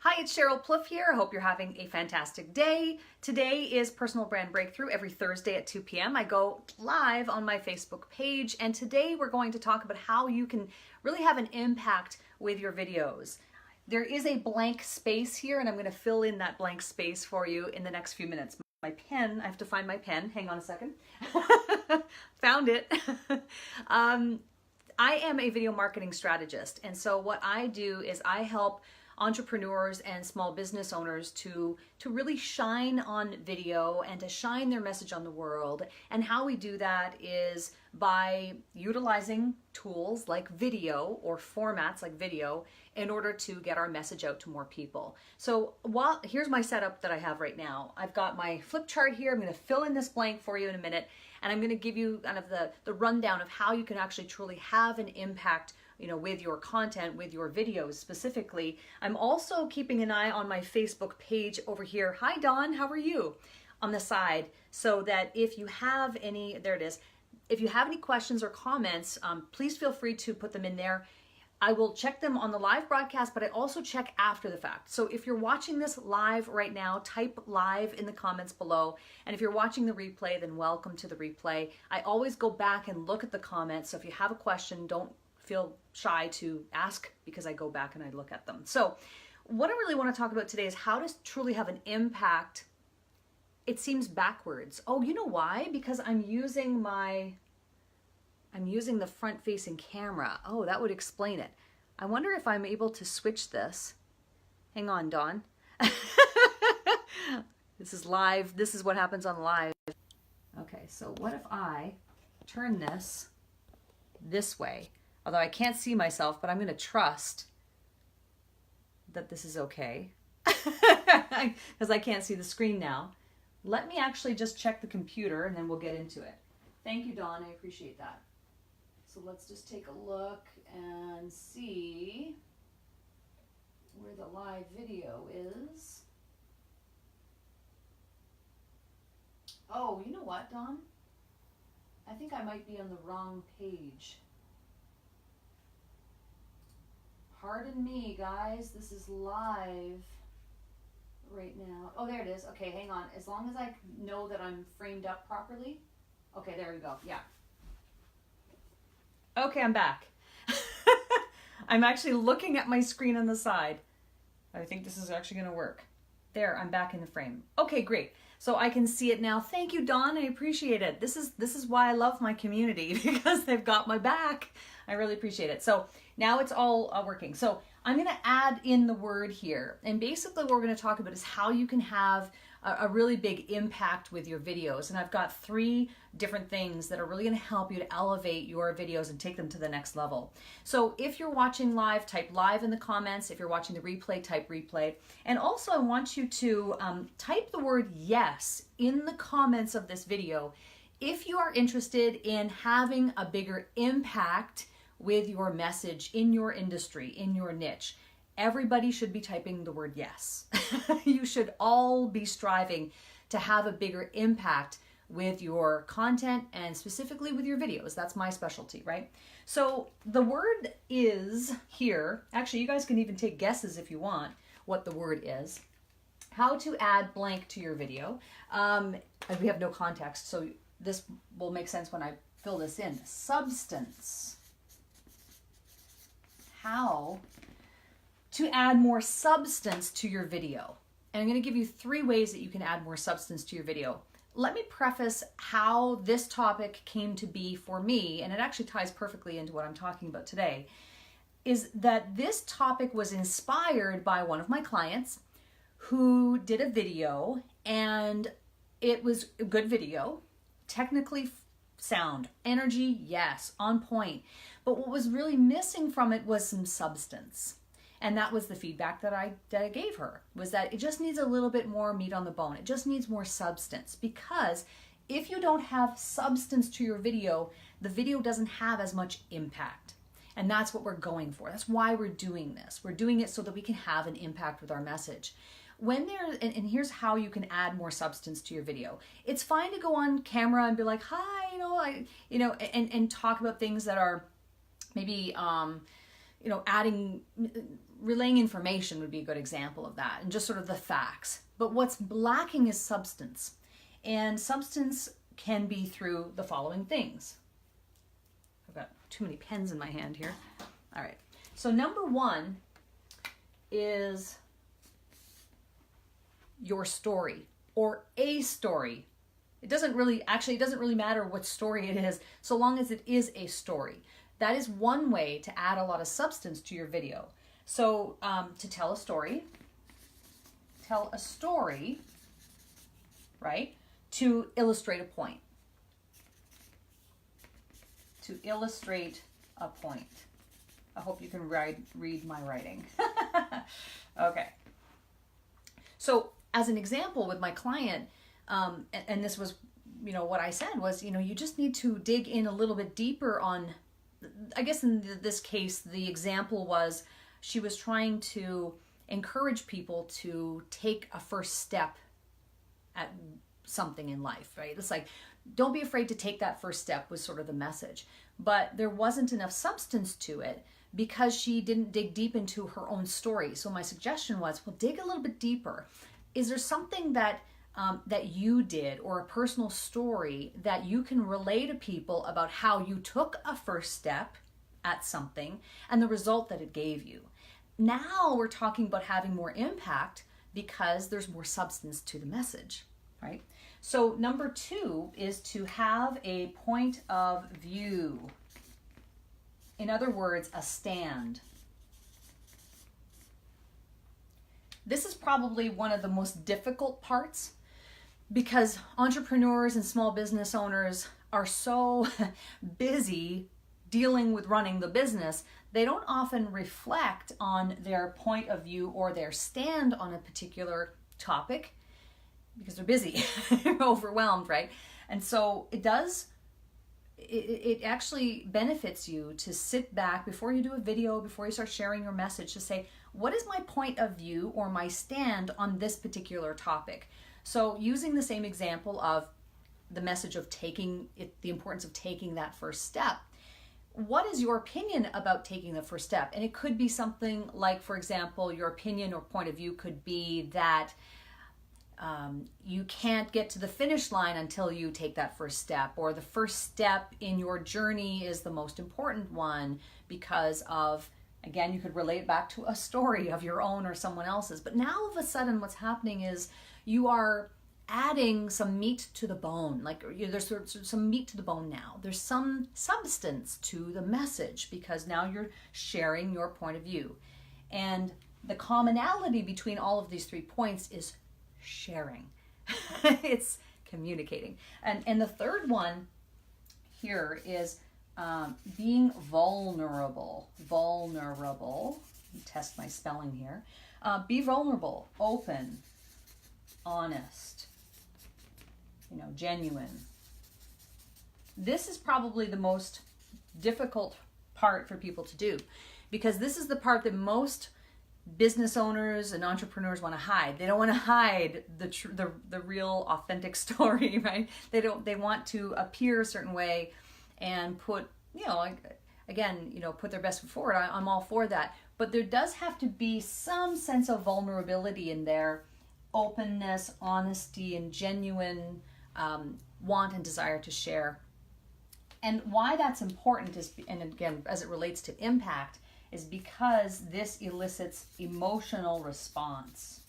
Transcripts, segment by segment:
Hi, it's Sheryl Plouffe here. I hope you're having a fantastic day. Today is Personal Brand Breakthrough. Every Thursday at 2 p.m. I go live on my Facebook page, and today we're going to talk about how you can really have an impact with your videos. There is a blank space here, and I'm going to fill in that blank space for you in the next few minutes. My pen, I have to find my pen. Hang on a second. Found it. I am a video marketing strategist, and so what I do is I help entrepreneurs and small business owners to really shine on video and to shine their message on the world. And how we do that is by utilizing tools like video or formats like video in order to get our message out to more people. So here's my setup that I have right now. I've got my flip chart here. I'm going to fill in this blank for you in a minute, and I'm going to give you kind of the rundown of how you can actually truly have an impact with your content, with your videos specifically. I'm also keeping an eye on my Facebook page over here. Hi, Dawn, how are you? On the side, so that if you have any, there it is. If you have any questions or comments, please feel free to put them in there. I will check them on the live broadcast, but I also check after the fact. So if you're watching this live right now, type live in the comments below. And if you're watching the replay, then welcome to the replay. I always go back and look at the comments. So if you have a question, don't feel shy to ask, because I go back and I look at them. So what I really want to talk about today is how to truly have an impact. It seems backwards. Oh, you know why? Because I'm using the front-facing camera. Oh, that would explain it. I wonder if I'm able to switch this. Hang on, Dawn. This is live. This is what happens on live. Okay, so what if I turn this way? Although I can't see myself, but I'm going to trust that this is okay because I can't see the screen now. Let me actually just check the computer and then we'll get into it. Thank you, Dawn. I appreciate that. So let's just take a look and see where the live video is. Oh, you know what, Dawn? I think I might be on the wrong page. Pardon me, guys. This is live right now. Oh, there it is. Okay, hang on. As long as I know that I'm framed up properly. Okay, there we go. Yeah. Okay, I'm back. I'm actually looking at my screen on the side. I think this is actually going to work. There, I'm back in the frame. Okay, great. So I can see it now. Thank you, Dawn. I appreciate it. This is why I love my community, because they've got my back. I really appreciate it. So now it's all working. So I'm going to add in the word here. And basically what we're going to talk about is how you can have a really big impact with your videos. And I've got 3 different things that are really going to help you to elevate your videos and take them to the next level. So if you're watching live, type live in the comments. If you're watching the replay, type replay. And also I want you to type the word yes in the comments of this video if you are interested in having a bigger impact with your message in your industry, in your niche. Everybody should be typing the word yes. You should all be striving to have a bigger impact with your content and specifically with your videos. That's my specialty, right? So the word is here. Actually, you guys can even take guesses if you want what the word is. How to add blank to your video. We have no context, so this will make sense when I fill this in. Substance. How to add more substance to your video. And I'm going to give you 3 ways that you can add more substance to your video. Let me preface how this topic came to be for me, and it actually ties perfectly into what I'm talking about today, is that this topic was inspired by one of my clients who did a video, and it was a good video, technically sound, energy, yes, on point. But what was really missing from it was some substance. And that was the feedback that I gave her, was that it just needs a little bit more meat on the bone. It just needs more substance, because if you don't have substance to your video, the video doesn't have as much impact. And that's what we're going for. That's why we're doing this. We're doing it so that we can have an impact with our message. And here's how you can add more substance to your video. It's fine to go on camera and be like, hi, and talk about things that are maybe, adding relaying information would be a good example of that, and just sort of the facts. But what's lacking is substance. And substance can be through the following things. I've got too many pens in my hand here. All right. So number one is your story, or a story. It doesn't really matter what story it is, so long as it is a story. That is one way to add a lot of substance to your video. So to tell a story, right? To illustrate a point. To illustrate a point. I hope you can read my writing. Okay. So as an example with my client, and this was, what I said was, you just need to dig in a little bit deeper on, I guess in this case, the example was she was trying to encourage people to take a first step at something in life, right? It's like, don't be afraid to take that first step was sort of the message. But there wasn't enough substance to it because she didn't dig deep into her own story. So my suggestion was, well, dig a little bit deeper. Is there something that you did, or a personal story that you can relay to people about how you took a first step at something and the result that it gave you? Now we're talking about having more impact because there's more substance to the message, right? So number two is to have a point of view. In other words, a stand. This is probably one of the most difficult parts because entrepreneurs and small business owners are so busy dealing with running the business, they don't often reflect on their point of view or their stand on a particular topic because they're busy, overwhelmed, right? And so it actually benefits you to sit back before you do a video, before you start sharing your message, to say, what is my point of view or my stand on this particular topic? So using the same example of the message of the importance of taking that first step, what is your opinion about taking the first step? And it could be something like, for example, your opinion or point of view could be that you can't get to the finish line until you take that first step, or the first step in your journey is the most important one because of, again, you could relate back to a story of your own or someone else's. But now all of a sudden what's happening is you are adding some meat to the bone. Like there's some meat to the bone now. There's some substance to the message because now you're sharing your point of view. And the commonality between all of these 3 points is sharing. It's communicating. And the third one here is being vulnerable. Vulnerable. Let me test my spelling here. Be vulnerable, open, honest, genuine. This is probably the most difficult part for people to do because this is the part that most business owners and entrepreneurs want to hide. They don't want to hide the real authentic story, right? They want to appear a certain way and put, put their best foot forward. I'm all for that. But there does have to be some sense of vulnerability in there, openness, honesty, and genuine want and desire to share. And why that's important is, and again, as it relates to impact, is because this elicits emotional response.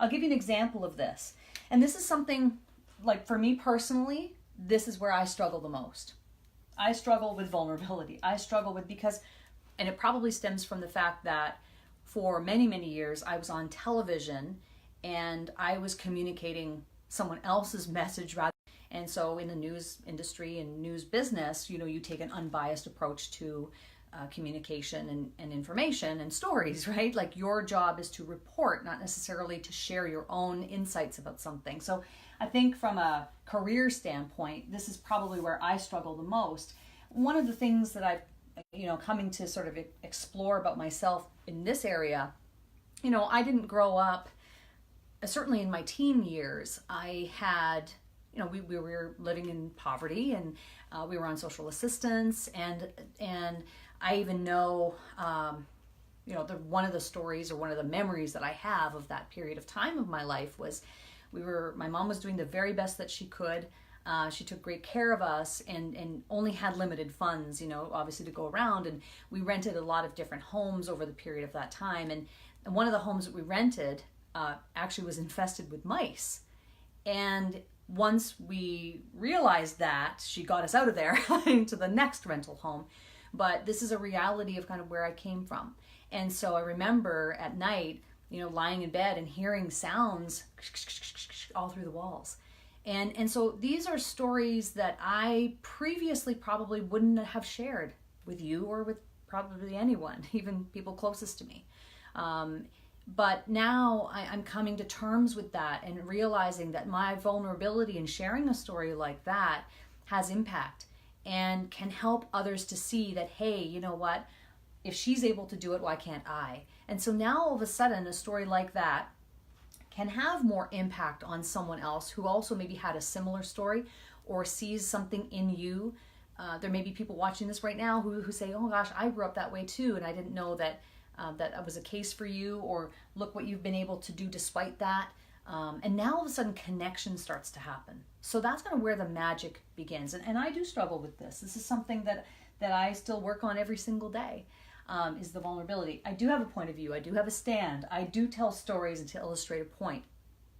I'll give you an example of this. And this is something, like for me personally, this is where I struggle the most. I struggle with vulnerability. And it probably stems from the fact that for many, many years, I was on television and I was communicating someone else's message rather. And so in the news industry and news business, you take an unbiased approach to communication and information and stories, right? Like your job is to report, not necessarily to share your own insights about something. So I think from a career standpoint, this is probably where I struggle the most. One of the things that I've, coming to sort of explore about myself in this area, I didn't grow up, certainly in my teen years, I had, we were living in poverty and we were on social assistance and I even know, you know, one of the stories or one of the memories that I have of that period of time of my life was my mom was doing the very best that she could. She took great care of us and only had limited funds, you know, obviously to go around. And we rented a lot of different homes over the period of that time. And one of the homes that we rented actually was infested with mice. And once we realized that, she got us out of there into the next rental home. But this is a reality of kind of where I came from. And so I remember at night, you know, lying in bed and hearing sounds all through the walls. And so these are stories that I previously probably wouldn't have shared with you or with probably anyone, even people closest to me. But now I'm coming to terms with that and realizing that my vulnerability in sharing a story like that has impact and can help others to see that, hey, you know what? If she's able to do it, why can't I? And so now all of a sudden, a story like that can have more impact on someone else who also maybe had a similar story or sees something in you. There may be people watching this right now who say, oh gosh, I grew up that way too, and I didn't know that that was a case for you, or look what you've been able to do despite that. And now all of a sudden connection starts to happen. So that's kind of where the magic begins. And I do struggle with this. This is something that I still work on every single day. Is the vulnerability. I do have a point of view. I do have a stand. I do tell stories and to illustrate a point.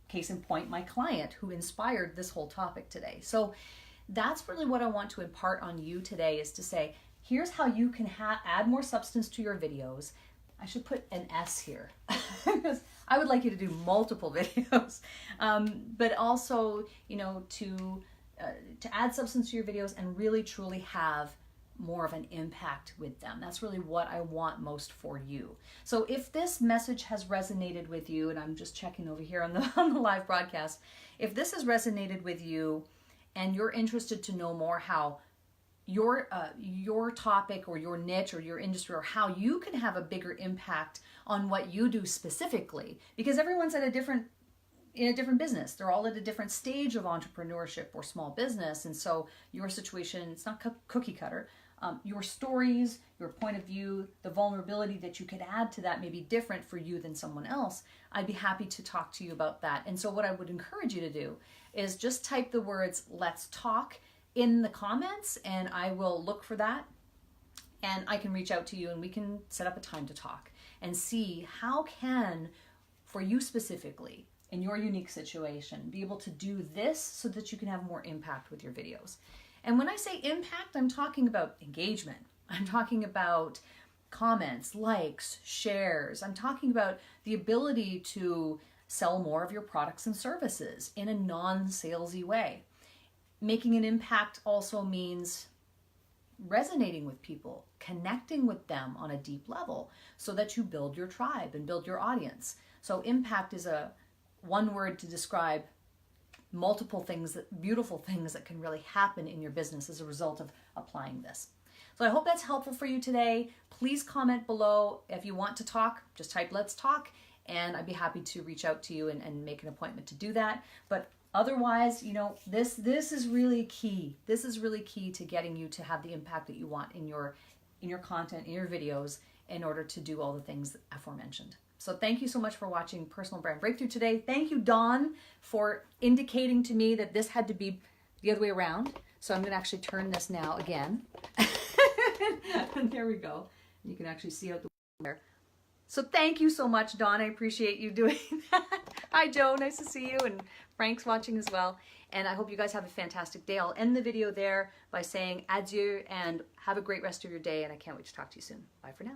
Case in point, my client who inspired this whole topic today. So that's really what I want to impart on you today, is to say, here's how you can add more substance to your videos. I should put an S here because I would like you to do multiple videos, but also, you know, to add substance to your videos and really truly have more of an impact with them. That's really what I want most for you. So if this message has resonated with you, and I'm just checking over here on the live broadcast, if this has resonated with you and you're interested to know more how your topic or your niche or your industry, or how you can have a bigger impact on what you do specifically, because everyone's in a different business. They're all at a different stage of entrepreneurship or small business. And so your situation, it's not cookie cutter. Your stories, your point of view, the vulnerability that you could add to that may be different for you than someone else. I'd be happy to talk to you about that. And so what I would encourage you to do is just type the words "let's talk" in the comments, and I will look for that. And I can reach out to you and we can set up a time to talk and see how can, for you specifically, in your unique situation, be able to do this so that you can have more impact with your videos. And when I say impact, I'm talking about engagement. I'm talking about comments, likes, shares. I'm talking about the ability to sell more of your products and services in a non-salesy way. Making an impact also means resonating with people, connecting with them on a deep level so that you build your tribe and build your audience. So impact is one word to describe multiple things, beautiful things that can really happen in your business as a result of applying this. So I hope that's helpful for you today. Please comment below. If you want to talk, just type "let's talk," and I'd be happy to reach out to you and make an appointment to do that. But otherwise, you know, this is really key. This is really key to getting you to have the impact that you want in your content, in your videos, in order to do all the things aforementioned. So thank you so much for watching Personal Brand Breakthrough today. Thank you, Dawn, for indicating to me that this had to be the other way around. So I'm going to actually turn this now again. And there we go. You can actually see out the there. So thank you so much, Dawn. I appreciate you doing that. Hi, Joe. Nice to see you. And Frank's watching as well. And I hope you guys have a fantastic day. I'll end the video there by saying adieu and have a great rest of your day. And I can't wait to talk to you soon. Bye for now.